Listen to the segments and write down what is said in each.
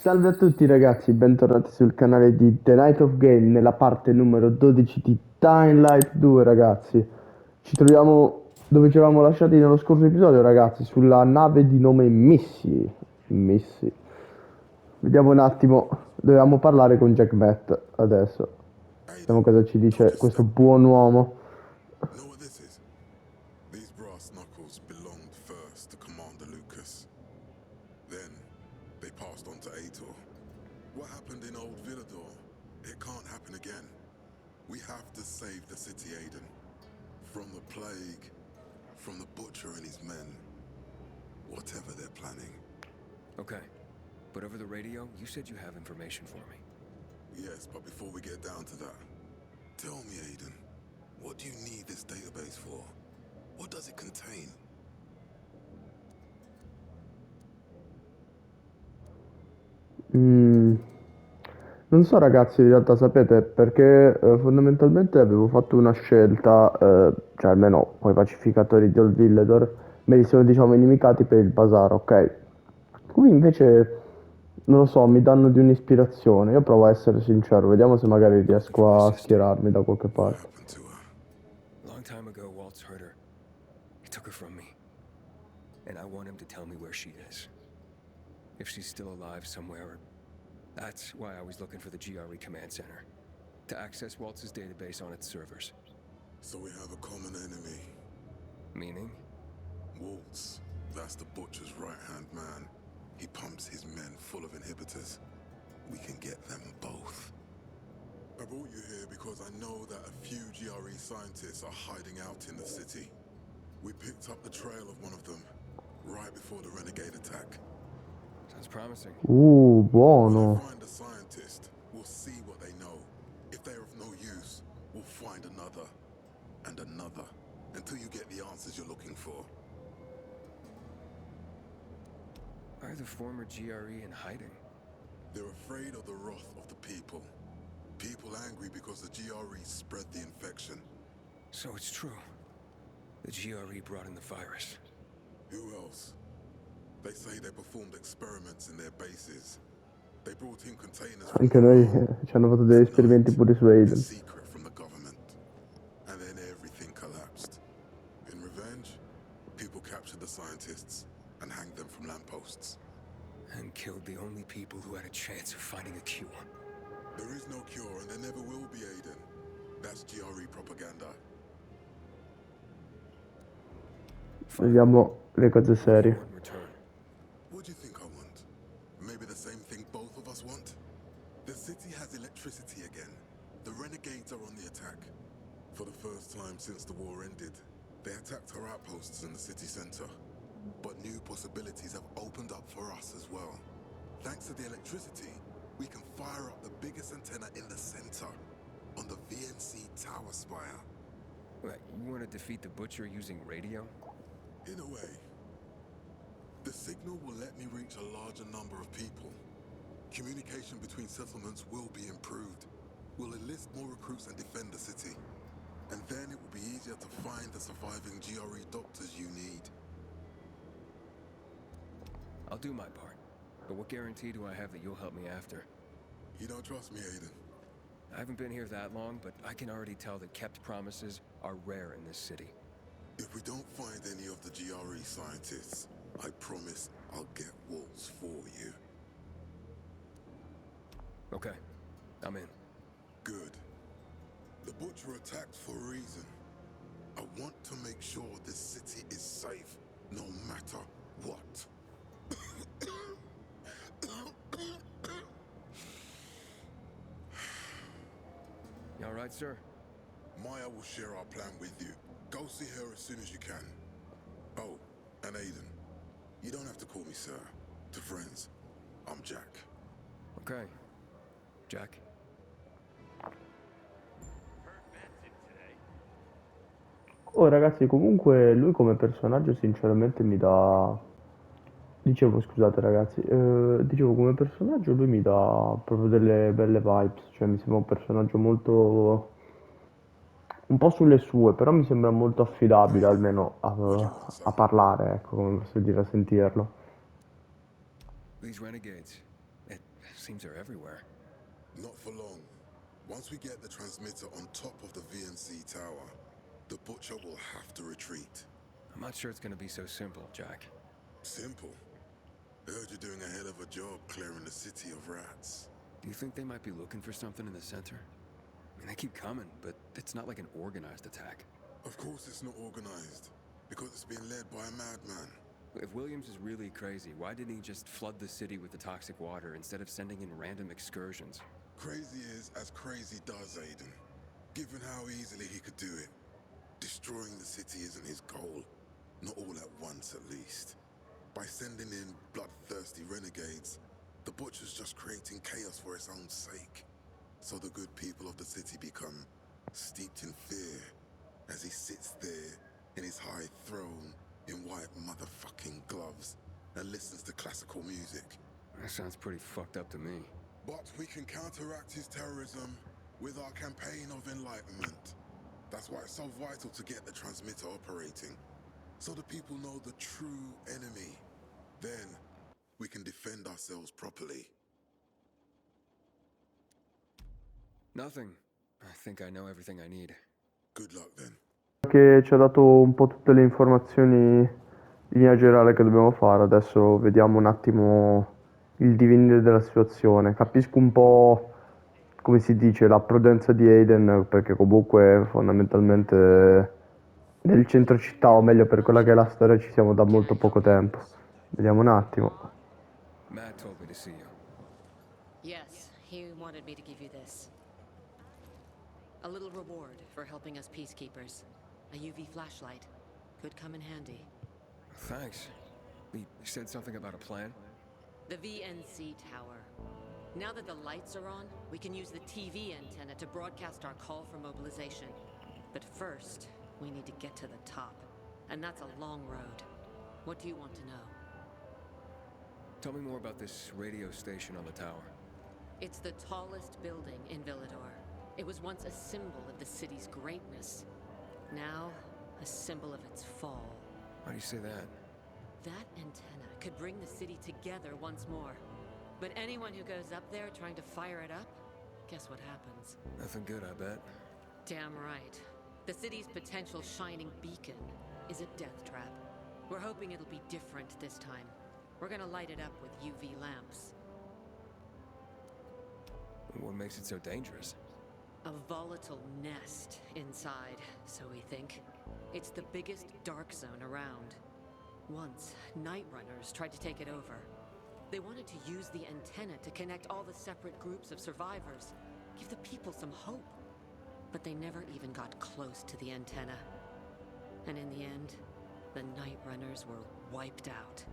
Salve a tutti ragazzi, bentornati sul canale di The Night of Game nella parte numero 12 di Dying Light 2 ragazzi. Ci troviamo dove ci eravamo lasciati nello scorso episodio ragazzi, sulla nave di nome Missy. Missy. Vediamo un attimo, dovevamo parlare con Jack Matt adesso. Vediamo Aiden, cosa ci don't dice just questo step. buon uomo. Know what this is? These brass knuckles belonged first to Commander Lucas. Then, they passed on to Aitor. What happened in Old Villador? It can't happen again. We have to save the city, Aiden. From the plague, from the Butcher and his men. Whatever they're planning. Okay. But over the radio, you said you have information for me. Yes, but before we get down to that, tell me, Aiden, what do you need this database for? What does it contain? Mm, Non so ragazzi, in realtà sapete perché fondamentalmente avevo fatto una scelta, cioè almeno con i pacificatori di Old Villador me li sono diciamo inimicati per il bazar, ok? Qui invece non lo so, mi danno di un'ispirazione, io provo a essere sincero, vediamo se magari I'm looking for my riesco a sister. schierarmi da qualche What parte. happened to her? Long time ago, Walt's hurt her. He took her from me. And I want him to tell me where she is. If she's still alive somewhere. That's why I was looking for the GRE command center. To access Walt's database on its servers. So we have a common enemy. Meaning? Waltz. That's the Butcher's right-hand man. He pumps his men full of inhibitors. We can get them both. I brought you here because I know that a few GRE scientists are hiding out in the city. We picked up the trail of one of them, right before the renegade attack. Sounds promising. When I Buono. find a scientist, we'll see what they know. If they're of no use, we'll find another, and another, until you get the answers you're looking for. Why are the former GRE in hiding? They're afraid of the wrath of the people. People angry because the GRE spread the infection. So it's true. The GRE brought in the virus. Who else? They say they performed experiments in their bases. They brought in containers from Anche noi Iran ci hanno fatto degli at esperimenti night, pure su in Aiden. secret from the government. And then everything collapsed. In revenge, people captured the scientists and hanged them from lampposts. And killed the only people who had a chance of finding a cure. There is no cure and there never will be, Aiden. That's GRE propaganda. Vediamo le cose serie. In return. What do you think I want? Maybe the same thing both of us want? The city has electricity again. The renegades are on the attack. For the first time since the war ended, they attacked our outposts in the city center. But new possibilities have opened up for us as well. Thanks to the electricity, we can fire up the biggest antenna in the center, on the VNC tower spire. Wait, you want to defeat the Butcher using radio? In a way, the signal will let me reach a larger number of people. Communication between settlements will be improved. We'll enlist more recruits and defend the city. And then it will be easier to find the surviving GRE doctors you need. I'll do my part. But what guarantee do I have that you'll help me after? You don't trust me, Aiden? I haven't been here that long, but I can already tell that kept promises are rare in this city. If we don't find any of the GRE scientists, I promise I'll get Waltz for you. Okay, I'm in. Good. The Butcher attacked for a reason. I want to make sure this city is safe, no matter what. You all right, sir? Maya will share our plan with you. Go see her as soon as you can. Oh, and Aiden, you don't have to call me sir. To friends, I'm Jack. Okay. Jack? Oh ragazzi, comunque lui come personaggio sinceramente mi dà... Dicevo, scusate ragazzi, dicevo come personaggio lui mi dà proprio delle belle vibes, cioè mi sembra un personaggio molto... un po' sulle sue, però mi sembra molto affidabile Aiden, almeno what do you want, a son? parlare, ecco, come posso dire, a sentirlo. These renegades. It Seems they're everywhere. Not for long. Once we get the transmitter on top of the VNC tower, the Butcher will have to retreat. I'm not sure it's gonna be so simple, Jack. Simple. Heard you're doing a hell of a job clearing the city of rats. Do you think they might be looking for something in the center? I mean, they keep coming, but it's not like an organized attack. Of course it's not organized, because it's being led by a madman. If Williams is really crazy, why didn't he just flood the city with the toxic water instead of sending in random excursions? Crazy is as crazy does, Aiden. Given how easily he could do it. Destroying the city isn't his goal. Not all at once, at least. By sending in bloodthirsty renegades, the Butcher's just creating chaos for its own sake. So the good people of the city become steeped in fear as he sits there in his high throne in white motherfucking gloves and listens to classical music. That sounds pretty fucked up to me. But we can counteract his terrorism with our campaign of enlightenment. That's why it's so vital to get the transmitter operating, so the people know the true enemy. Then we can defend ourselves properly. Nothing. I think I know everything I need. Good luck then. Che ci ha dato un po' tutte le informazioni in linea generale che dobbiamo fare. Adesso vediamo un attimo il divenire della situazione. Capisco un po', come si dice, la prudenza di Aiden, perché comunque fondamentalmente nel centro città, o meglio per quella che è la storia, ci siamo da molto poco tempo. Vediamo un attimo. Matt told me to see you. Yes, he wanted me to give you this. A little reward for helping us peacekeepers. A UV flashlight. Could come in handy. Thanks. He said something about a plan? The VNC tower. Now that the lights are on, we can use the TV antenna to broadcast our call for mobilization. But first, we need to get to the top. And that's a long road. What do you want to know? Tell me more about this radio station on the tower. It's the tallest building in Villador. It was once a symbol of the city's greatness. Now, a symbol of its fall. Why do you say that? That antenna could bring the city together once more. But anyone who goes up there trying to fire it up, guess what happens? Nothing good, I bet. Damn right. The city's potential shining beacon is a death trap. We're hoping it'll be different this time. We're gonna light it up with UV lamps. What makes it so dangerous? A volatile nest inside, so we think. It's the biggest dark zone around. Once, night runners tried to take it over. They wanted to use the antenna to connect all the separate groups of survivors, give the people some hope. But they never even got close to the antenna. And in the end, the night runners were wiped out.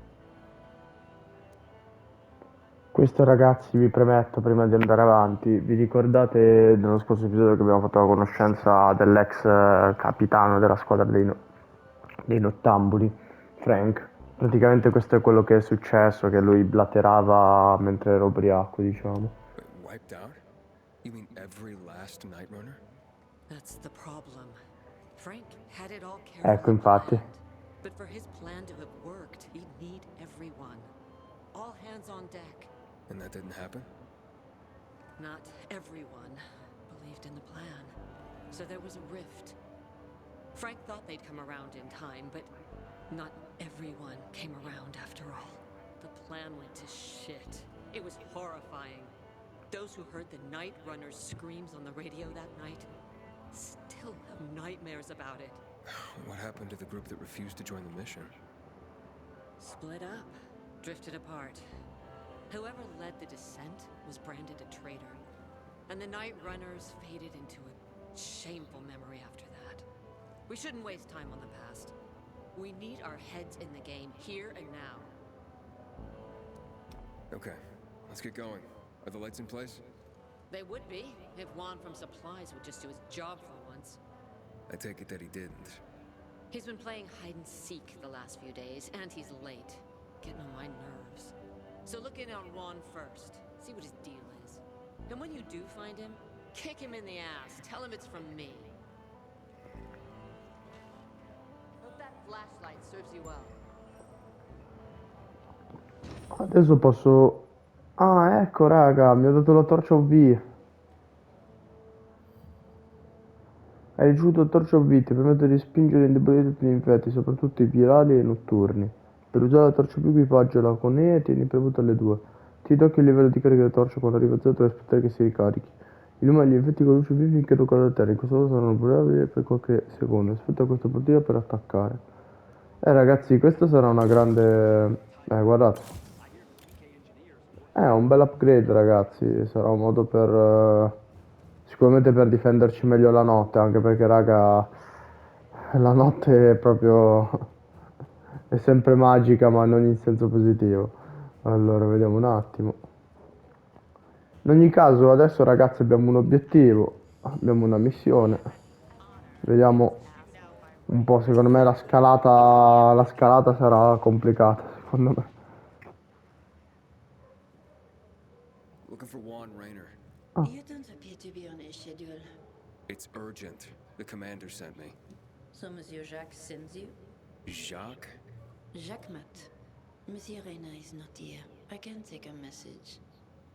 Questo ragazzi, vi premetto, prima di andare avanti, vi ricordate nello scorso episodio che abbiamo fatto la conoscenza dell'ex capitano della squadra dei nottambuli, Frank? Praticamente questo è quello che è successo, che lui blaterava mentre era ubriaco, diciamo. Wiped out? You mean every last night runner? That's the problem. Frank had it all Ecco, carefully infatti. planned. But for his plan to have worked, he'd need everyone. All hands on deck. And that didn't happen? Not everyone believed in the plan. So there was a rift. Frank thought they'd come around in time, but not everyone came around after all. The plan went to shit. It was horrifying. Those who heard the Night Runner's screams on the radio that night still have nightmares about it. What happened to the group that refused to join the mission? Split up, drifted apart. Whoever led the descent was branded a traitor, and the Night Runners faded into a shameful memory after that. We shouldn't waste time on the past. We need our heads in the game, here and now. Okay, let's get going. Are the lights in place? They would be, if Juan from Supplies would just do his job for once. I take it that he didn't. He's been playing hide and seek the last few days, and he's late. Getting on my nerves. So look in on Juan first. See what his deal is. And when you do find him, kick him in the ass. Tell him it's from me. Hope that flashlight serves you well. Adesso posso Ah, ecco, raga, mi ha dato la torcia UV. Hai ricevuto la torcia UV, ti permette di spingere e indebolire tutti gli infetti, soprattutto i virali e i notturni. Per usare la torcia UV equipaggiala con E e tieni premuto alle 2. Ti tocchi il livello di carica della torcia quando arriva a 0 devi aspettare che si ricarichi. Illumina gli infetti con luce UV finché toccano la terra, in questo modo saranno probabili per qualche secondo. Aspetta questa partita per attaccare. Ragazzi, questa sarà una grande... guardate. È un bel upgrade, ragazzi. Sarà un modo per... sicuramente per difenderci meglio la notte, anche perché, raga, la notte è proprio... è sempre magica, ma non in senso positivo. Allora, vediamo un attimo. In ogni caso, adesso, ragazzi, abbiamo un obiettivo. Abbiamo una missione. Vediamo un po', secondo me la scalata sarà complicata, secondo me. Looking for Juan Raynor. You don't appear to be on a schedule. It's urgent. The commander sent me. So Monsieur Jacques sends you? Jacques? Jacques Mat. Monsieur Reina is not here. I can take a message.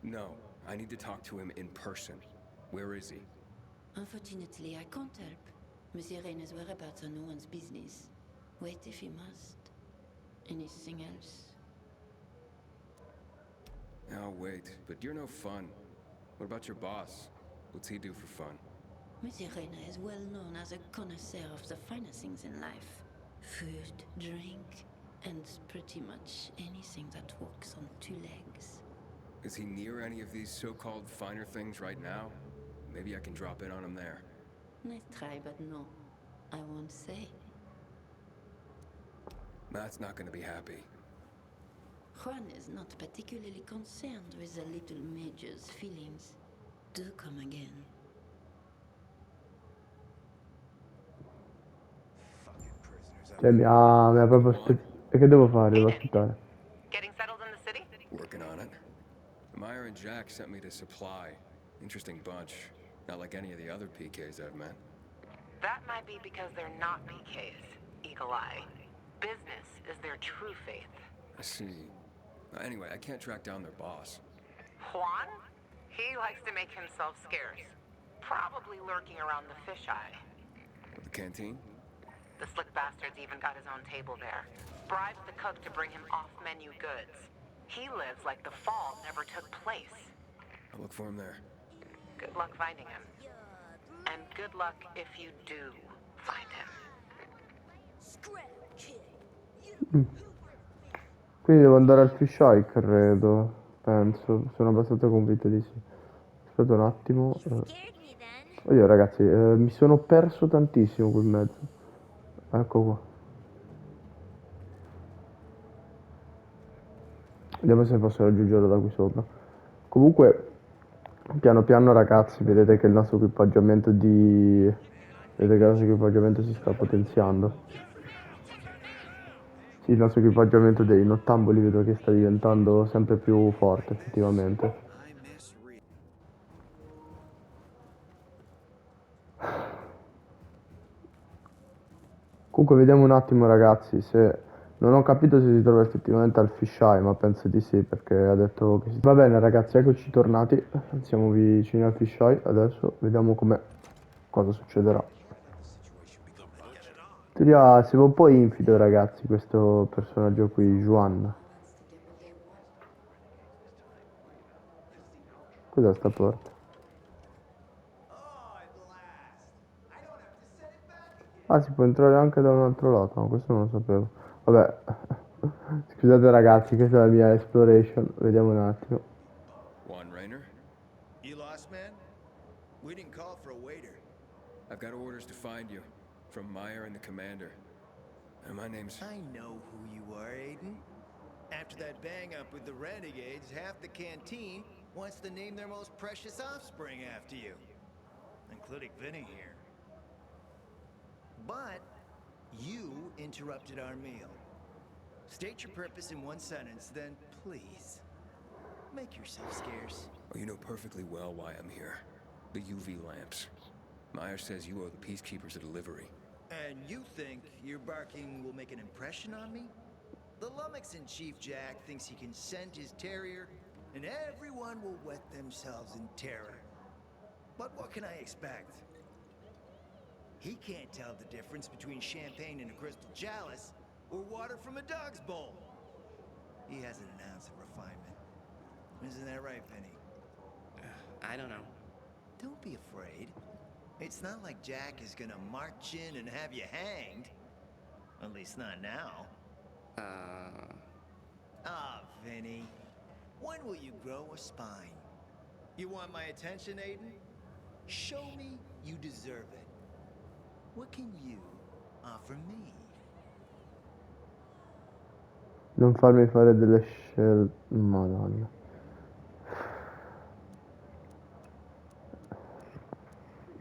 No, I need to talk to him in person. Where is he? Unfortunately, I can't help. Monsieur Reina's whereabouts are no one's business. Wait if you must. Anything else? I'll wait, but you're no fun. What about your boss? What's he do for fun? Monsieur Reina is well known as a connoisseur of the finer things in life. Food, drink, and pretty much anything that walks on two legs. Is he near any of these so-called finer things right now? Maybe I can drop in on him there. Nice try, but no. I won't say. Matt's not gonna be happy. Juan is not particularly concerned with the little major's feelings. Do come again. Cioè, mi ha proprio E che devo fare? Devo aspettare. Getting settled in the city? Working on it. Meyer and Jack sent me to Supply. Interesting bunch. Not like any of the other PKs I've met. That might be because they're not PKs, Eagle Eye. Business is their true faith. I see. Anyway, I can't track down their boss. Juan? He likes to make himself scarce. Probably lurking around the fisheye. The canteen? The slick bastard's even got his own table there. Bribes the cook to bring him off-menu goods. He lives like the fall never took place. I'll look for him there. Good luck finding him. And good luck if you do find him. Quindi devo andare al fisheye, credo. Penso. Sono abbastanza convinto di sì. Aspetta un attimo. Oddio, ragazzi, mi sono perso tantissimo qui in mezzo. Ecco qua. Vediamo se posso raggiungerlo da qui sopra. Comunque, piano piano, ragazzi, vedete che il nostro equipaggiamento si sta potenziando. Sì, il nostro equipaggiamento dei nottamboli vedo che sta diventando sempre più forte, effettivamente. Comunque vediamo un attimo, ragazzi, se... Non ho capito se si trova effettivamente al fisheye, ma penso di sì, perché ha detto che si... Va bene, ragazzi, eccoci tornati. Siamo vicini al fisheye. Adesso vediamo cosa succederà. Teoria, siamo un po' infido, ragazzi, questo personaggio qui, Juan. Cos'è sta porta? Ah, si può entrare anche da un altro lato, no, questo non lo sapevo. Vabbè, scusate ragazzi, questa è la mia exploration, vediamo un attimo. Juan Raynor? You lost, man? We didn't call for a waiter. I've got orders to find you. From Meyer and the commander. And my name's... I know who you are, Aiden. After that bang-up with the Renegades, half the canteen wants to name their most precious offspring after you. Including Vinny here. But you interrupted our meal. State your purpose in one sentence, then please, make yourself scarce. Oh, you know perfectly well why I'm here. The UV lamps. Meyer says you owe the Peacekeepers a delivery. And you think your barking will make an impression on me? The lummox in Chief Jack thinks he can scent his terrier and everyone will wet themselves in terror. But what can I expect? He can't tell the difference between champagne in a crystal chalice or water from a dog's bowl. He hasn't an ounce of refinement. Isn't that right, Penny? I don't know. Don't be afraid. It's not like Jack is gonna march in and have you hanged. At least not now. Ah, Vinny. When will you grow a spine? You want my attention, Aiden? Show me you deserve it. What can you offer me? Non farmi fare delle scelte. Madonna.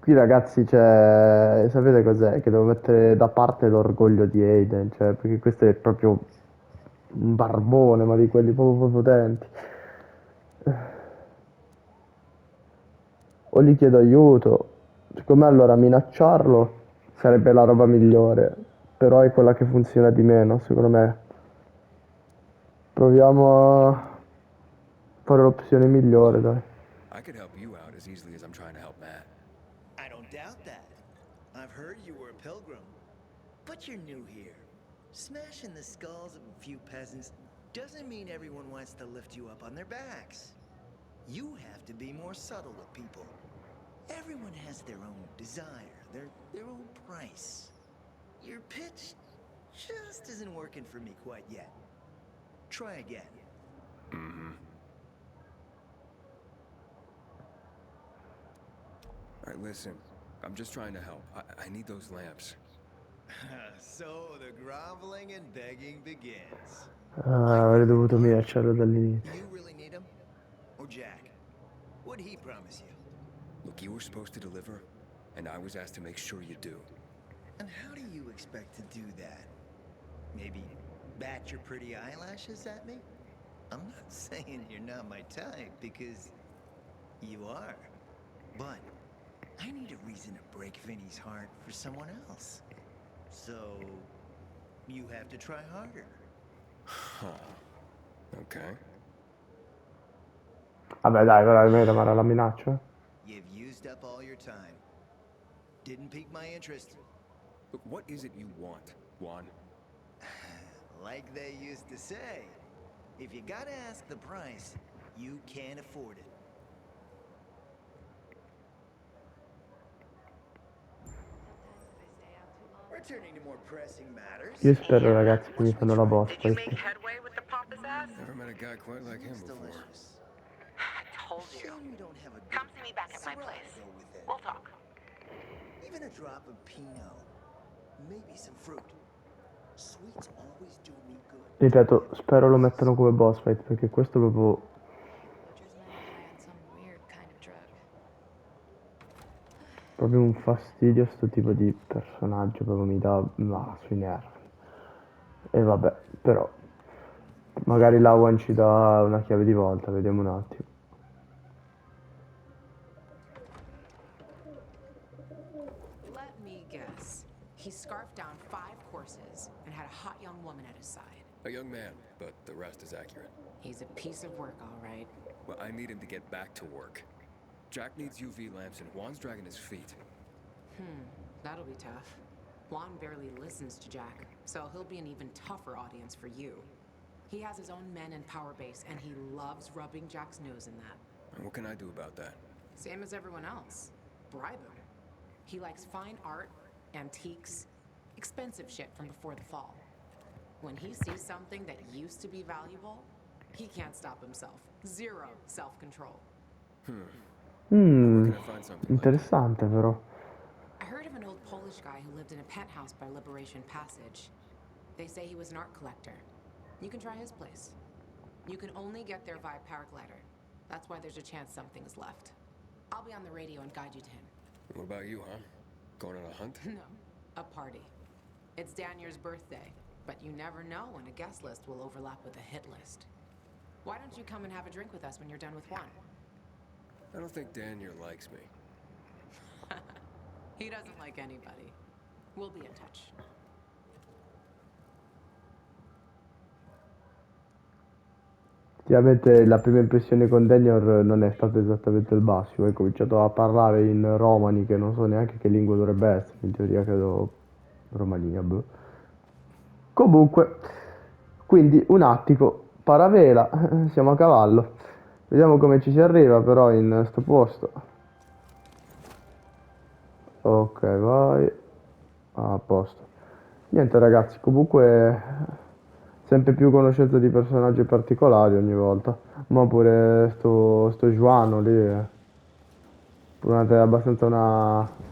Qui ragazzi, cioè, sapete cos'è? Che devo mettere da parte l'orgoglio di Aiden, cioè, perché questo è proprio un barbone, ma di quelli proprio potenti. O gli chiedo aiuto, secondo me allora minacciarlo sarebbe la roba migliore, però è quella che funziona di meno, secondo me. Proviamo a fare l'opzione migliore, dai. I could help you out as easily as I'm trying to help Matt. I don't doubt that. I've heard you were a pilgrim. But you're new here. Smashing the skulls of a few peasants doesn't mean everyone wants to lift you up on their backs. You have to be more subtle with people. Everyone has their own desire, their own price. Your pitch just isn't working for me quite yet. Try again. All right, listen. I'm just trying to help. I need those lamps. So the groveling and begging begins. Avrei dovuto minacciarlo dall'inizio. You really need him? Or Jack? What'd he promise you? Look, you were supposed to deliver, and I was asked to make sure you do. And how do you expect to do that? Maybe bat your pretty eyelashes at me? I'm not saying you're not my type, because you are. But I need a reason to break Vinny's heart for someone else. So you have to try harder. Okay. Vabbè dai, però almeno ma la minaccia. You've used up all your time. Didn't pique my interest. Look, what is it you want, Juan? Like they used to say, if you gotta ask the price, you can't afford it. Returning to more pressing matters. Io spero ragazzi che mi fanno la boss Did you make questi. headway with the pompous ass? Never met a guy quite like him It's before. delicious. I told you. Shame we don't have a Come good see me back at my Syrah place. to go with it. We'll talk. Even a drop of Pinot. Maybe some fruit. Sweets always do me good. Ripeto, spero lo mettano come boss fight perché questo proprio Butcher's men high on some weird kind of drug. proprio un fastidio sto tipo di personaggio, proprio mi dà sui nervi. E vabbè, però magari Lawan ci dà una chiave di volta, vediamo un attimo. Let me guess. He scarfed down 5 horses and had a hot young woman at his side. A young man, but the rest is accurate. He's a piece of work, all right. Well, I need him to get back to work. Jack needs UV lamps, and Juan's dragging his feet. That'll be tough. Juan barely listens to Jack, so he'll be an even tougher audience for you. He has his own men and power base, and he loves rubbing Jack's nose in that. And what can I do about that? Same as everyone else. Bribe him. He likes fine art, antiques, expensive shit from before the fall. When he sees something that used to be valuable, he can't stop himself. Zero self-control. Where can I find something like that? Interessante però. I heard of an old Polish guy who lived in a penthouse by Liberation Passage. They say he was an art collector. You can try his place. You can only get there via paraglider. That's why there's a chance something's left. I'll be on the radio and guide you to him. What about you, huh? Going on a hunt? No, a party. It's Danier's birthday, but you never know when a guest list will overlap with a hit list. Why don't you come and have a drink with us when you're done with Juan? I don't think Daniel likes me. He doesn't like anybody. We'll be in touch. Effettivamente la prima impressione con Daniel non è stata esattamente il massimo. Hai cominciato a parlare in romani, che non so neanche che lingua dovrebbe essere, in teoria credo Romania, boh. Comunque, quindi un attico, paravela, siamo a cavallo. Vediamo come ci si arriva però in sto posto. Ok, vai. Ah, a posto. Niente ragazzi, comunque sempre più conoscenza di personaggi particolari ogni volta. Ma pure sto Giuano lì, è abbastanza una...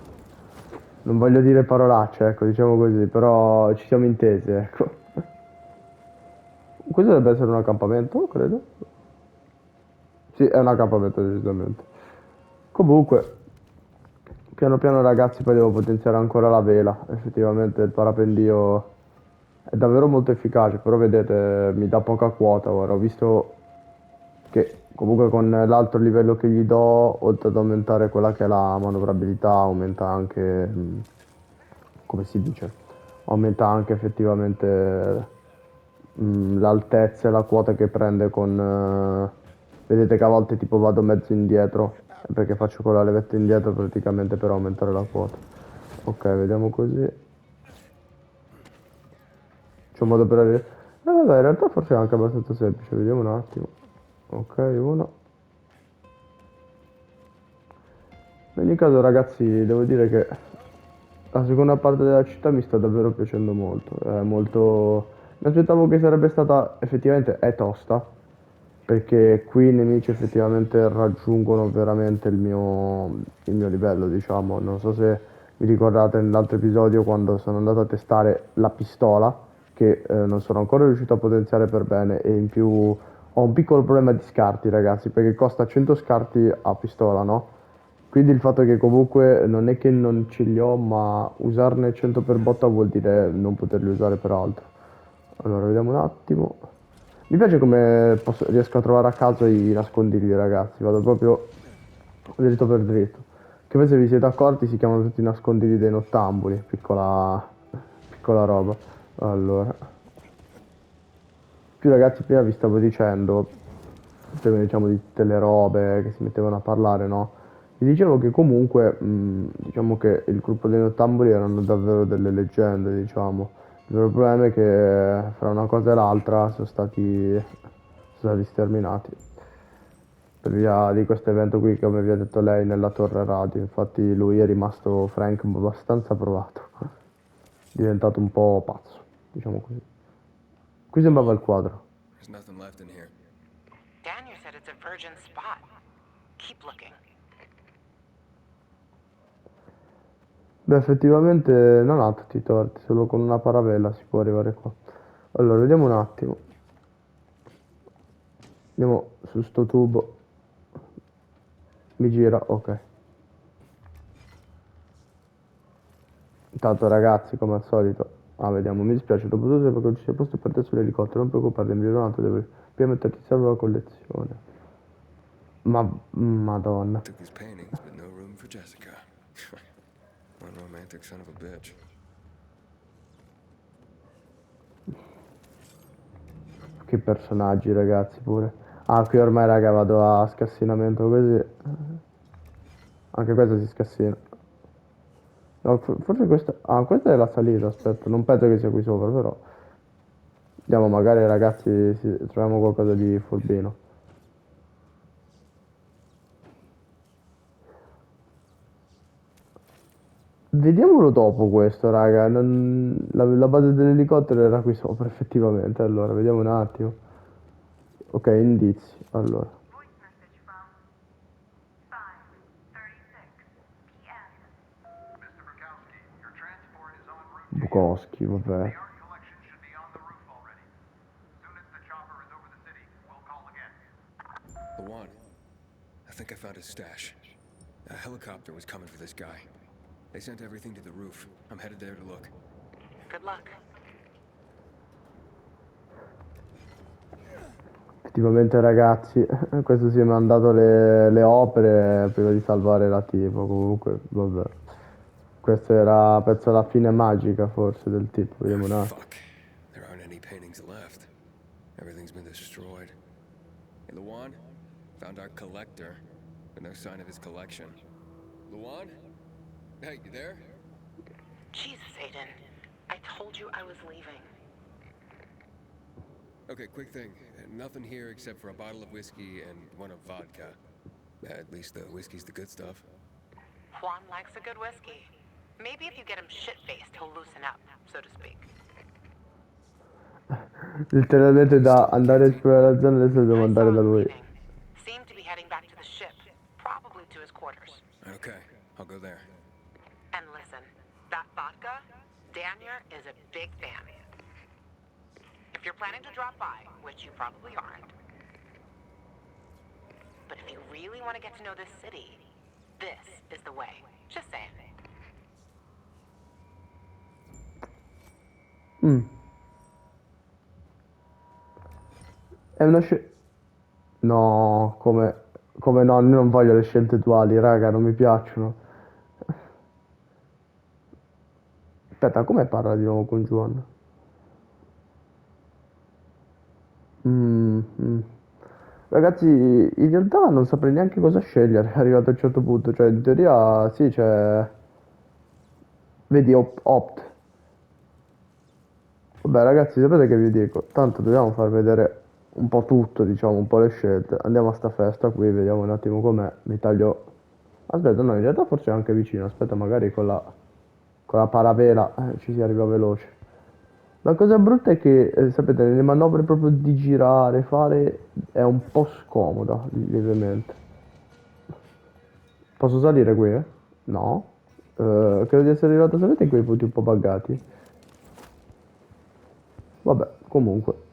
Non voglio dire parolacce, ecco, diciamo così, però ci siamo intesi, ecco. Questo dovrebbe essere un accampamento, credo. Sì, è un accampamento decisamente. Comunque, piano piano ragazzi poi devo potenziare ancora la vela. Effettivamente il parapendio è davvero molto efficace, però vedete mi dà poca quota ora. Ho visto che comunque con l'altro livello che gli do, oltre ad aumentare quella che è la manovrabilità, aumenta anche, come si dice, aumenta anche effettivamente l'altezza e la quota che prende con... vedete che a volte tipo vado mezzo indietro, perché faccio con la levetta indietro praticamente per aumentare la quota. Ok, vediamo così. C'è un modo per arrivare... vabbè, in realtà forse è anche abbastanza semplice, vediamo un attimo. Ok, uno. In ogni caso ragazzi, devo dire che la seconda parte della città mi sta davvero piacendo molto. È molto... Mi aspettavo che sarebbe stata... effettivamente è tosta, perché qui i nemici effettivamente raggiungono veramente il mio livello, diciamo. Non so se vi ricordate nell'altro episodio quando sono andato a testare la pistola, che non sono ancora riuscito a potenziare per bene e in più ho un piccolo problema di scarti, ragazzi, perché costa 100 scarti a pistola, no? Quindi il fatto che comunque non è che non ce li ho, ma usarne 100 per botta vuol dire non poterli usare per altro. Allora, vediamo un attimo. Mi piace come riesco a trovare a caso i nascondigli, ragazzi. Vado proprio dritto per dritto. Che poi se vi siete accorti si chiamano tutti i nascondigli dei nottambuli. Piccola roba. Allora. Più ragazzi, prima vi stavo dicendo, prima diciamo di tutte le robe che si mettevano a parlare, no? Vi dicevo che comunque, diciamo che il gruppo dei nottambuli erano davvero delle leggende, diciamo. Il vero problema è che fra una cosa e l'altra sono stati sterminati. Per via di questo evento qui, come vi ha detto lei, nella torre radio. Infatti lui è rimasto Frank abbastanza provato. Diventato un po' pazzo, diciamo così. Qui sembrava il quadro. There's nothing left in here. Daniel said it's a virgin spot. Keep looking. Beh, effettivamente non ha tutti i torti, solo con una paravela si può arrivare qua. Allora, vediamo un attimo. Andiamo su sto tubo. Mi gira, ok. Intanto ragazzi, come al solito. Ah, vediamo, mi dispiace, dopo tutto perché non ci sia posto per te sull'elicottero, non preoccupare, in giornata devo prima metterti in salvo la collezione. Ma, madonna. Took these paintings, but no room for Jessica. One romantic son of a bitch. Che personaggi ragazzi pure. Ah, qui ormai raga vado a scassinamento così. Anche questa si scassina. No, forse questa... Ah, questa è la salita, aspetta, non penso che sia qui sopra, però... Andiamo, magari ragazzi troviamo qualcosa di furbino. Vediamolo dopo questo, raga. La base dell'elicottero era qui sopra, effettivamente. Allora, vediamo un attimo. Ok, indizi. Allora. Voice message from 5:36 p.m. Mr. Bukowski, your transport is en route to you. Bukowski, The vabbè. art collection should be on the roof already. Soon as the chopper is over the city, we'll call again. Lawan, I think I found his stash. A helicopter was coming for this guy. They sent everything to the roof. I'm headed there to look. Good luck. Effettivamente ragazzi, questo si è mandato le opere prima di salvare la tipo, comunque, vabbè. Questa era, penso, la fine magica forse del tipo, vediamo un attimo. Fuck. There aren't any paintings left. Everything's been destroyed. found our collector, but no sign of his collection. Luan? Hey, you there? Jesus, Aiden. I told you I was leaving. Okay, quick thing. Nothing here except for a bottle of whiskey and one of vodka. At least the whiskey's the good stuff. Juan likes a good whiskey. Maybe if you get him shit-faced, he'll loosen up, so to speak. Letteralmente da andare a esplorare la zona adesso dobbiamo I andare saw da him lui. leaving. Seemed to be heading back to the ship, probably to his quarters. Okay, I'll go there. And listen, that vodka, Daniel is a big fan. If you're planning to drop by, which you probably aren't, but if you really want to get to know this city, this is the way. Just saying. È una No, come no, io non voglio le scelte duali, raga, non mi piacciono. Aspetta, come parla di nuovo con Juan? Mm, mm. Ragazzi, in realtà non saprei neanche cosa scegliere, arrivato a un certo punto. Cioè, in teoria, sì, c'è... Vedi, opt. Vabbè, ragazzi, sapete che vi dico? Tanto dobbiamo far vedere un po' tutto, diciamo, un po' le scelte. Andiamo a sta festa qui, vediamo un attimo com'è. Mi taglio... Aspetta, no, in realtà forse è anche vicino. Aspetta, magari con la paravela ci si arriva veloce. La cosa brutta è che, sapete, nelle manovre proprio di girare, fare, è un po' scomoda, lievemente. Posso salire qui? No. Credo di essere arrivato, sapete, in quei punti un po' buggati? Vabbè, comunque.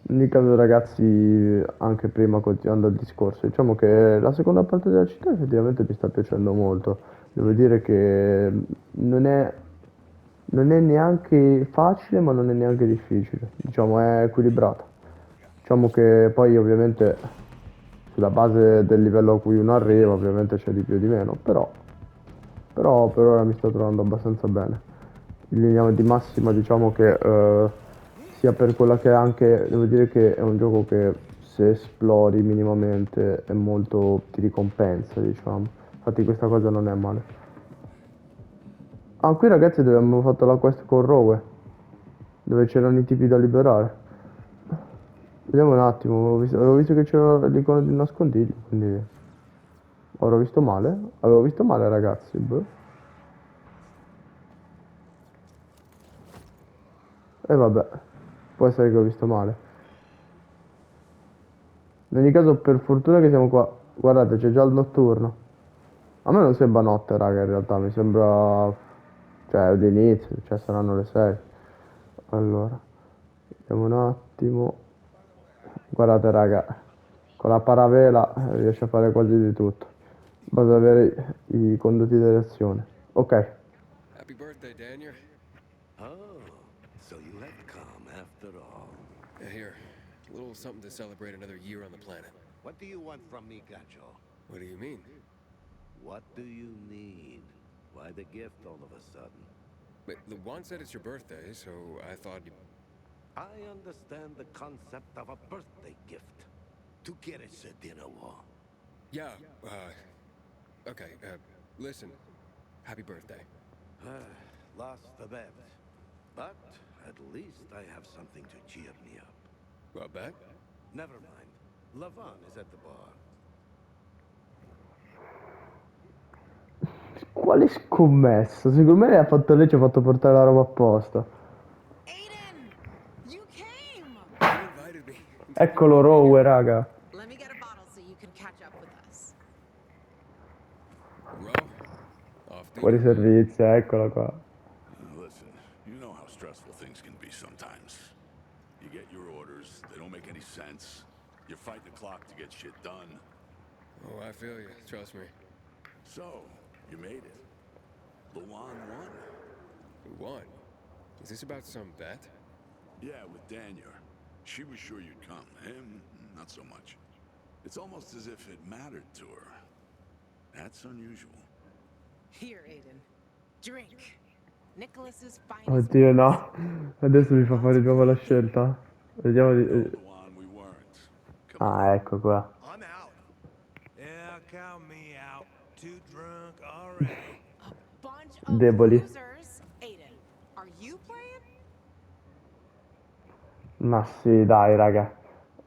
In ogni caso, ragazzi, anche prima continuando il discorso, diciamo che la seconda parte della città effettivamente mi sta piacendo molto. Devo dire che non è neanche facile, ma non è neanche difficile. Diciamo, è equilibrata. Diciamo che poi ovviamente sulla base del livello a cui uno arriva, ovviamente c'è di più o di meno, però per ora mi sto trovando abbastanza bene. In linea di massima diciamo che sia per quella che è anche, devo dire che è un gioco che se esplori minimamente è molto, ti ricompensa, diciamo. Infatti questa cosa non è male. Ah, qui ragazzi dove abbiamo fatto la quest con Rowe, dove c'erano i tipi da liberare. Vediamo un attimo, avevo visto che c'era l'icona di nascondiglio, quindi avrò visto male? Avevo visto male ragazzi, boh. E vabbè, può essere che ho visto male. In ogni caso, per fortuna che siamo qua. Guardate, c'è già il notturno. A me non sembra notte, raga, in realtà, mi sembra... Cioè, l'inizio, cioè saranno le 6. Allora, vediamo un attimo. Guardate, raga, con la paravela riesce a fare quasi di tutto. Basta avere i condotti di reazione. Ok. Happy birthday, Daniel. Oh, so you have come after all. Here, a little something to celebrate another year on the planet. What do you want from me, Gacho? What do you mean? What do you need? Why the gift all of a sudden? But Luan said it's your birthday, so I thought you... I understand the concept of a birthday gift. To get us a dinner wall. Yeah, okay, listen. Happy birthday. Lost the bet. But at least I have something to cheer me up. Well, bet? Never mind. Lavan is at the bar. Quale scommessa? Secondo me lei ci ha fatto portare la roba apposta. Aiden! You came! You invited me. Eccolo Rowe, raga. Let me get a bottle so you can catch up with us. Row? Off Fuori duty. servizio, eccola qua. Listen, you know how stressful things can be sometimes. You get your orders, they don't make any sense. You're fighting the clock to get shit done. Oh, I feel you. Trust me. So, you made it. Luan won. Who won? Is this about some bet? Yeah, with Daniel. She was sure you'd come. Him, not so much. It's almost as if it mattered to her. That's unusual. Here, Aiden. Drink. Nicholas's finest. Oddio no. Adesso mi fa fare di nuovo la scelta. Vediamo No, di... Luan, we weren't. Ah, ecco qua. I'm out. Yeah, count me out. Too drunk already. Bunch of Deboli. losers. Aiden, are you playing? Ma sì, dai, raga.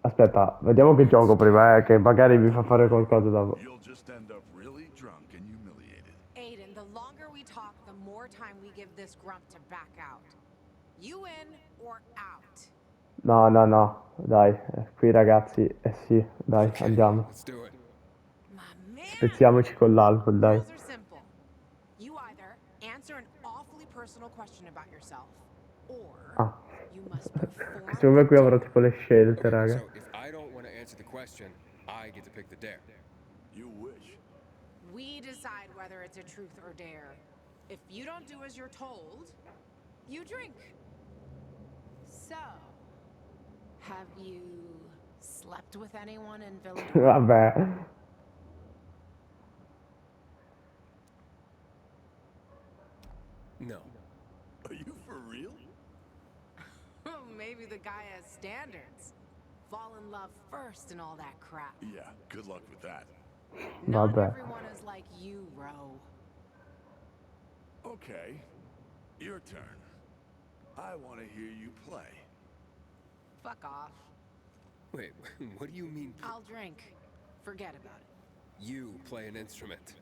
Aspetta, vediamo che gioco prima, che magari mi fa fare qualcosa dopo. You'll just end up really drunk and humiliated. Aiden, the longer we talk, the more time we give this grump to back out. You in or out? No, no, no, dai, qui ragazzi, sì, dai, Okay, andiamo. let's do it. My man! Spezziamoci con l'alcol, dai. Rules are simple. You either answer an awfully personal question about yourself, or Ah, you must perform secondo me qui a avrò dare. tipo le scelte, Okay, raga. so if I don't want to answer the question, I get to pick the dare. You wish. We decide whether it's a truth or dare. If you don't do as you're told, you drink. So, have you slept with anyone in Villador? Vabbè. No. Are you for real? Maybe the guy has standards. Fall in love first and all that crap. Yeah, good luck with that. Not Vabbè. everyone is like you, Ro. Okay, your turn. I want to hear you play. Fuck off. Wait, what do you mean I'll drink. Forget about it. you play an instrument?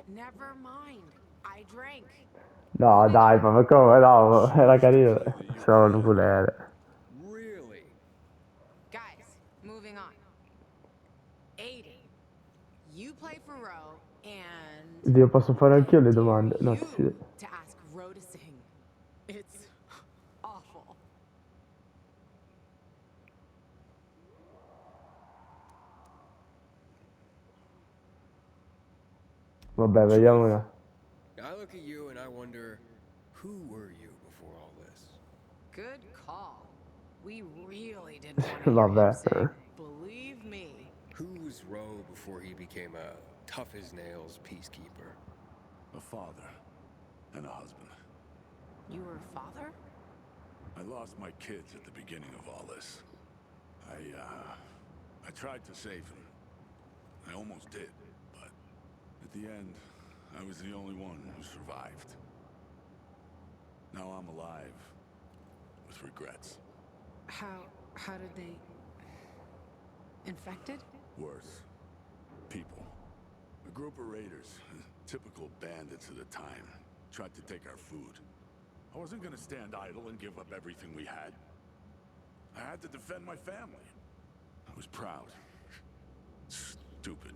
Never mind. I drank. No, dai, ma come? No, era carino. Sono un ukulele. Really? Guys, moving on. Aiden, you play for Ro, and Dio, posso fare anch'io le dare domande? No, you sì. to ask Ro to sing. It's awful. Vabbè, vediamo una. I look at you and I wonder, who were you before all this? Good call. We really didn't want to hear him Vabbè. sing. Believe me. Who was Ro before he became a tough-as-nails peacekeeper? A father and a husband. You were a father? I lost my kids at the beginning of all this. I tried to save them. I almost did, but at the end, I was the only one who survived. Now I'm alive, with regrets. How did they... Infected? Worse. People. A group of raiders, typical bandits of the time, tried to take our food. I wasn't gonna stand idle and give up everything we had. I had to defend my family. I was proud. Stupid.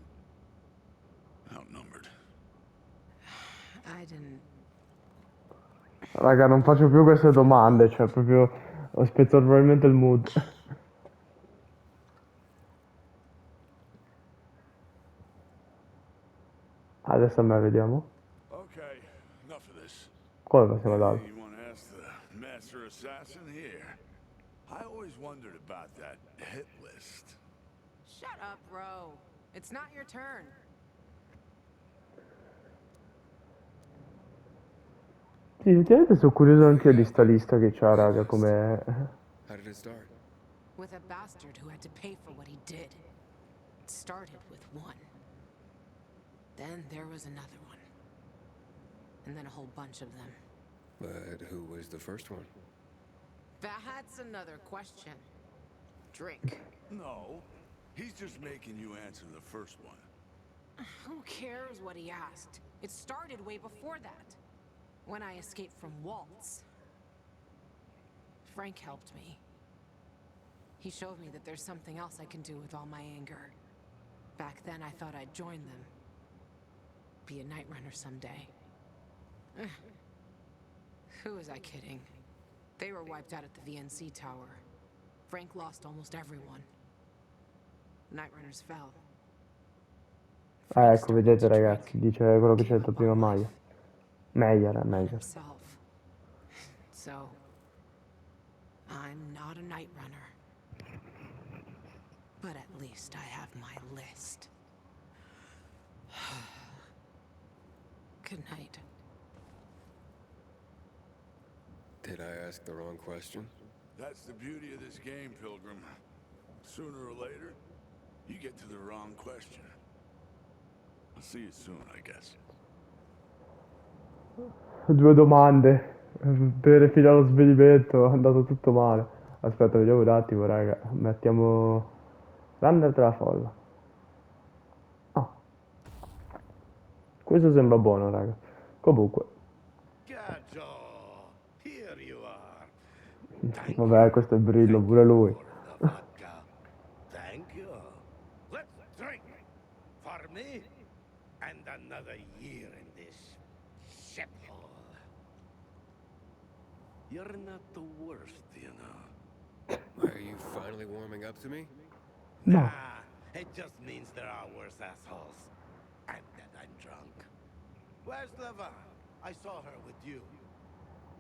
Outnumbered. I didn't... Raga, non faccio più queste domande, cioè proprio ho spezzato probabilmente il mood. Adesso a me vediamo. Okay, enough of this. Come passiamo ad altro? You want to ask the master assassin here? I always wondered about that hit list. Shut up, Ro. It's not your turn. Sì, effettivamente sono curioso anche io di sta lista che c'ha, raga, come... How did it start? With a bastard who had to pay for what he did. It started with one. Then there was another one. And then a whole bunch of them. But who was the first one? That's another question. Drink. No, he's just making you answer the first one. Who cares what he asked? It started way before that. When I escaped from Waltz. Frank helped me. He showed me that there's something else I can do with all my anger. Back then I thought I'd join them. Be a night runner someday. Who was I kidding? They were wiped out at the VNC tower. Frank lost almost everyone. Night runners fell. Ah, ecco, vedete ragazzi, dice quello che c'è detto prima Maya. Meyer. Himself. So, I'm not a night runner. But at least I have my list. Good night. Did I ask the wrong question? That's the beauty of this game, Pilgrim. Sooner or later, You get to the wrong question. I'll see you soon, I guess. Due domande. Per fino allo svenimento è andato tutto male. Aspetta, vediamo un attimo, raga. Mettiamo Runner della folla. Ah, questo sembra buono, raga. Comunque, Gajo, here you are. Thank vabbè, you. questo è Brillo, Thank pure you lui. for the vodka. Thank you. Let's drink for me and another year in this shithole. You're not the worst, you know. Are you finally warming up to me? No. Nah, it just means there are worse assholes. And that I'm drunk. Where's Leva? I saw her with you.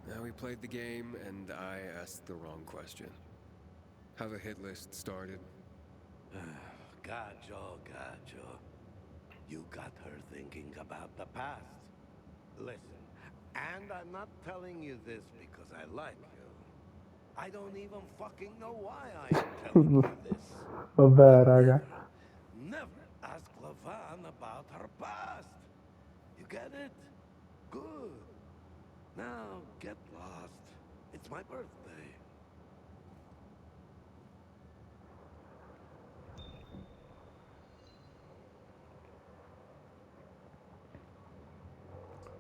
Now we played the game, and I asked the wrong question. Have a hit list started? Gajo. You got her thinking about the past. Listen, and I'm not telling you this because I like you. I don't even fucking know why I am telling you this. Vabbè, raga. Never ask Lavan about her past. You get it? Good. Now get lost. It's my birthday.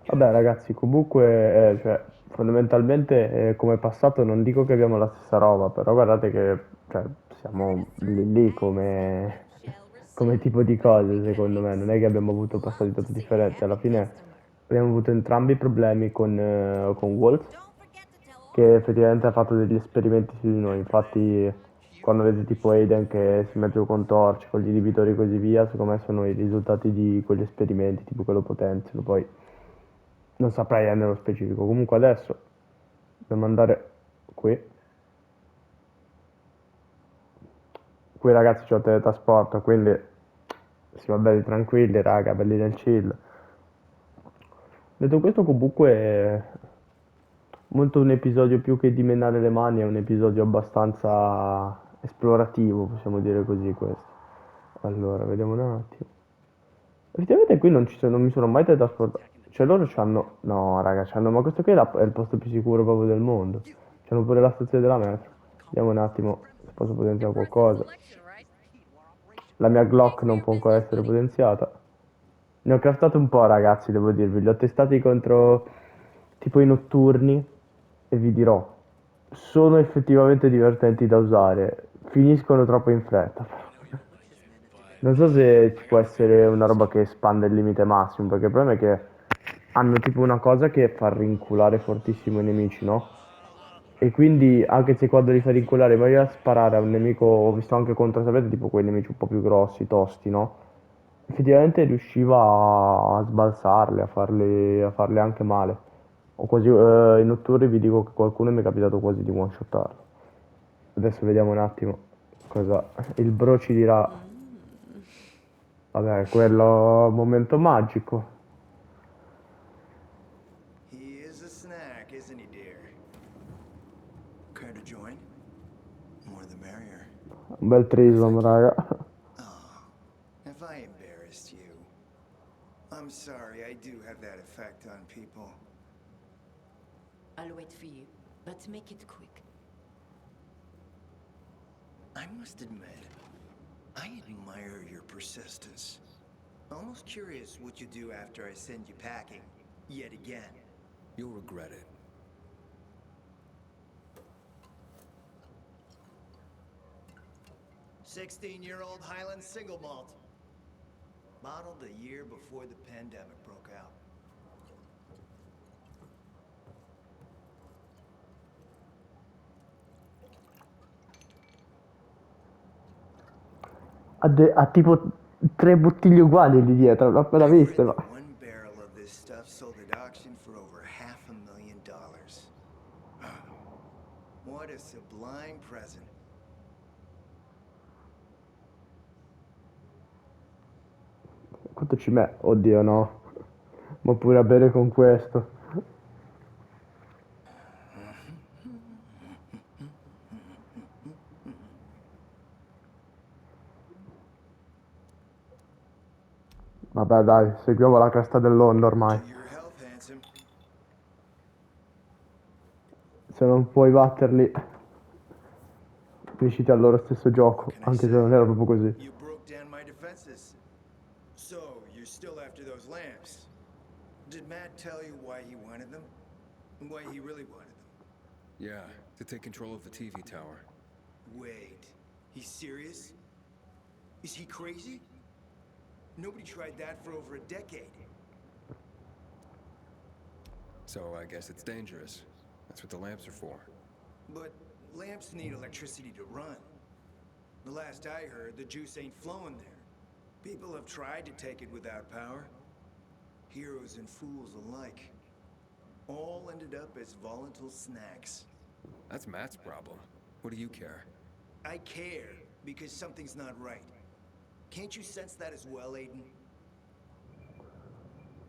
Vabbè, ragazzi, comunque, cioè, fondamentalmente, come passato, non dico che abbiamo la stessa roba, però guardate che, cioè, siamo lì lì come tipo di cose, secondo me. Non è che abbiamo avuto passati tanto differenti. Alla fine abbiamo avuto entrambi problemi con Walt, che effettivamente ha fatto degli esperimenti su di noi. Infatti, quando vedi tipo Aiden che si mette con torce, con gli inibitori e così via, secondo me sono i risultati di quegli esperimenti, tipo che lo potenziano. Poi non saprei nello specifico. Comunque adesso dobbiamo andare qui. Qui ragazzi c'ho il teletrasporto, quindi si va belli tranquilli, raga, belli nel chill. Detto questo, comunque, molto un episodio più che di menare le mani, è un episodio abbastanza esplorativo, possiamo dire così questo. Allora, vediamo un attimo. Effettivamente qui non mi sono mai teletrasportato. Cioè loro c'hanno. No, raga, c'hanno. Ma questo qui è il posto più sicuro proprio del mondo. C'hanno pure la stazione della metro. Vediamo un attimo se posso potenziare qualcosa. La mia Glock non può ancora essere potenziata. Ne ho craftato un po', ragazzi, devo dirvi. Li ho testati contro tipo i notturni e vi dirò, sono effettivamente divertenti da usare. Finiscono troppo in fretta. Non so se ci può essere una roba che espande il limite massimo, perché il problema è che hanno tipo una cosa che fa rinculare fortissimo i nemici, no? E quindi anche se quando li fai rinculare vai a sparare a un nemico, ho visto anche contro, sapete, tipo quei nemici un po' più grossi, tosti, no? Effettivamente riusciva a sbalzarli, a farli anche male. O quasi, in notturni vi dico che qualcuno mi è capitato quasi di one-shottarlo. Adesso vediamo un attimo cosa il bro ci dirà. Vabbè, quello momento magico. He is a snack, isn't he, dear? Care to join? More the merrier. Un bel trisom, raga. Oh, have I embarrassed you? I'm sorry, I do have that effect on people. I'll wait for you, but make it quick. I must admit, I admire your persistence. Almost curious what you do after I send you packing, yet again. You'll regret it. "16-year-old Highland single malt. Bottled the year before the pandemic broke out." Ha tipo tre bottiglie uguali lì dietro, l'ho appena I've read viste, ma. that one barrel of this stuff sold at auction for over $500,000. What a sublime present. Quanto ci mette? Oddio no. Ma pure a bere con questo. Vabbè, dai, seguiamo la cresta dell'onda ormai. To your health, handsome. Se non puoi batterli, unisciti al loro stesso gioco, Can I anche se say? non era proprio così. You broke down my defenses. So, you're still after those lamps. Did Matt tell you why he wanted them? Why he really wanted them? Yeah, to take control of the TV tower. Wait, he's serious? Is he crazy? Nobody tried that for over a decade. So I guess it's dangerous. That's what the lamps are for. But lamps need electricity to run. The last I heard, the juice ain't flowing there. People have tried to take it without power. Heroes and fools alike. All ended up as volatile snacks. That's Matt's problem. What do you care? I care because something's not right. Can't you sense that as well, Aiden?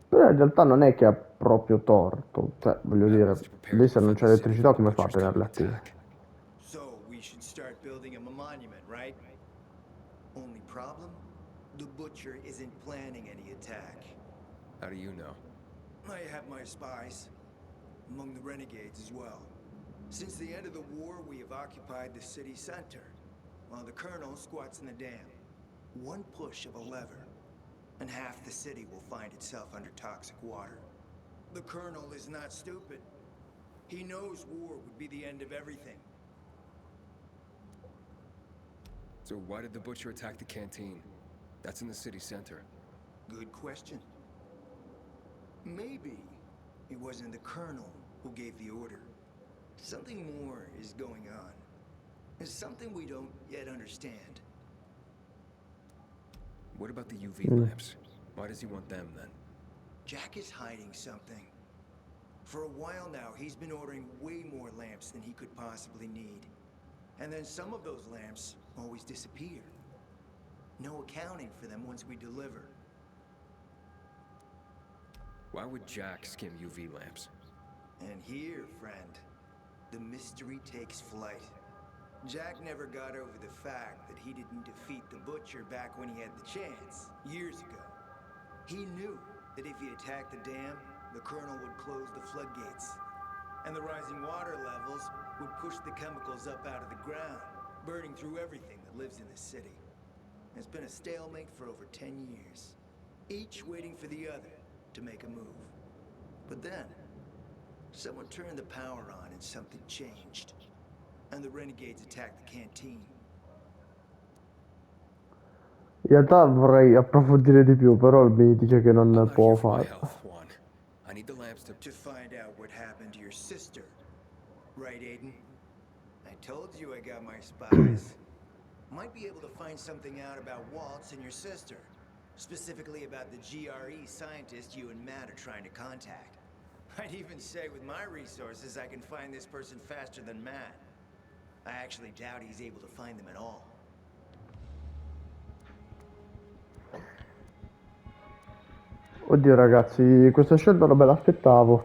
Però in realtà non è che ha proprio torto. Cioè, voglio Matt dire, wants to prepare lì to se non defend c'è the city elettricità from the come fa a butchers tenerle coming attive? attack. So we should start building him a monument, right? Only problem? The Butcher isn't planning any attack. How do you know? I have my spies. Among the renegades as well. Since the end of the war, we have occupied the city center, while the Colonel squats in the dam. One push of a lever, and half the city will find itself under toxic water. The Colonel is not stupid. He knows war would be the end of everything. So why did the butcher attack the canteen? That's in the city center. Good question. Maybe it wasn't the Colonel who gave the order. Something more is going on. It's something we don't yet understand. What about the UV lamps? Why does he want them then? Jack is hiding something. For a while now, he's been ordering way more lamps than he could possibly need. And then some of those lamps always disappear. No accounting for them once we deliver. Why would Jack skim UV lamps? And here, friend, the mystery takes flight. Jack never got over the fact that he didn't defeat the Butcher back when he had the chance, years ago. He knew that if he attacked the dam, the Colonel would close the floodgates. And the rising water levels would push the chemicals up out of the ground, burning through everything that lives in the city. It's been a stalemate for over 10 years, each waiting for the other to make a move. But then, someone turned the power on and something changed. And the renegades attacked the canteen. In realtà vorrei approfondire di più, però mi dice che non I'm not può here for my fare. health, Juan. I need the lamps To find out what happened to your sister. Right, Aiden? I told you I got my spies. Might be able to find something out about Waltz and your sister. Specifically about the GRE scientist you and Matt are trying to contact. I'd even say with my resources I can find this person faster than Matt. I actually doubt he's able to find them at all. Oddio ragazzi, questa scelta non me l'aspettavo.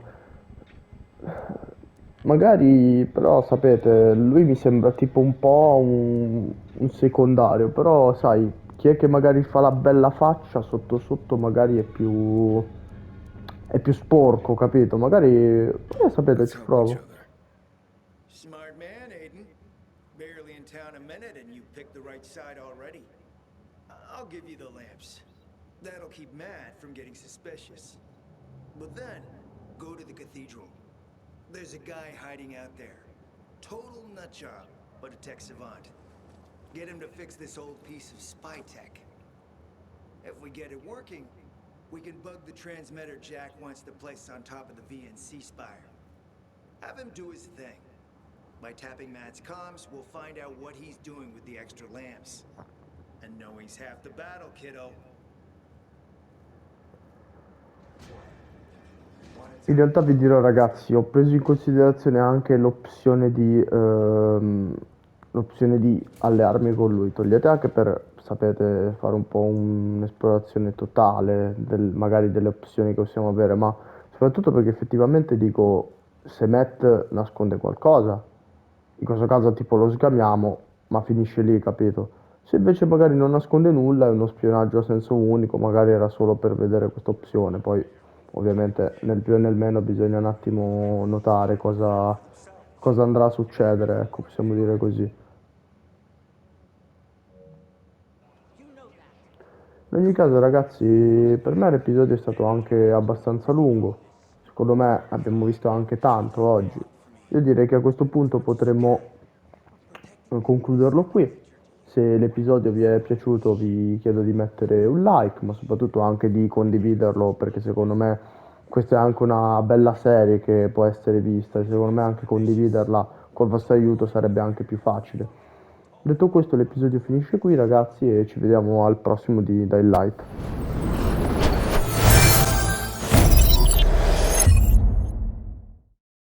Magari, però sapete, lui mi sembra tipo un po' un secondario, però sai, chi è che magari fa la bella faccia sotto sotto magari è più sporco, capito? Magari, sapete, Let's ci help each provo. other. Smart man, Aiden. Barely in town a minute and you picked the right side already. I'll give you the lamps. That'll keep Matt from getting suspicious. But then, go to the cathedral. There's a guy hiding out there. Total nutjob, but a tech savant. Get him to fix this old piece of spy tech. If we get it working, we can bug the transmitter Jack wants to place on top of the VNC spire. Have him do his thing. By tapping Matt's comms, we'll find out what he's doing with the extra lamps. And knowing's half the battle, kiddo. In realtà vi dirò ragazzi, ho preso in considerazione anche l'opzione di allearmi con lui. Togliete anche per, sapete, fare un po' un'esplorazione totale, magari delle opzioni che possiamo avere, ma soprattutto perché effettivamente dico, se Matt nasconde qualcosa, in questo caso tipo lo sgamiamo, ma finisce lì, capito? Se invece magari non nasconde nulla, è uno spionaggio a senso unico, magari era solo per vedere questa opzione, poi ovviamente nel più e nel meno bisogna un attimo notare cosa andrà a succedere, ecco, possiamo dire così. In ogni caso, ragazzi, per me l'episodio è stato anche abbastanza lungo. Secondo me abbiamo visto anche tanto oggi. Io direi che a questo punto potremmo concluderlo qui. Se l'episodio vi è piaciuto vi chiedo di mettere un like, ma soprattutto anche di condividerlo perché secondo me questa è anche una bella serie che può essere vista e secondo me anche condividerla col vostro aiuto sarebbe anche più facile. Detto questo, l'episodio finisce qui, ragazzi, e ci vediamo al prossimo di Daylight.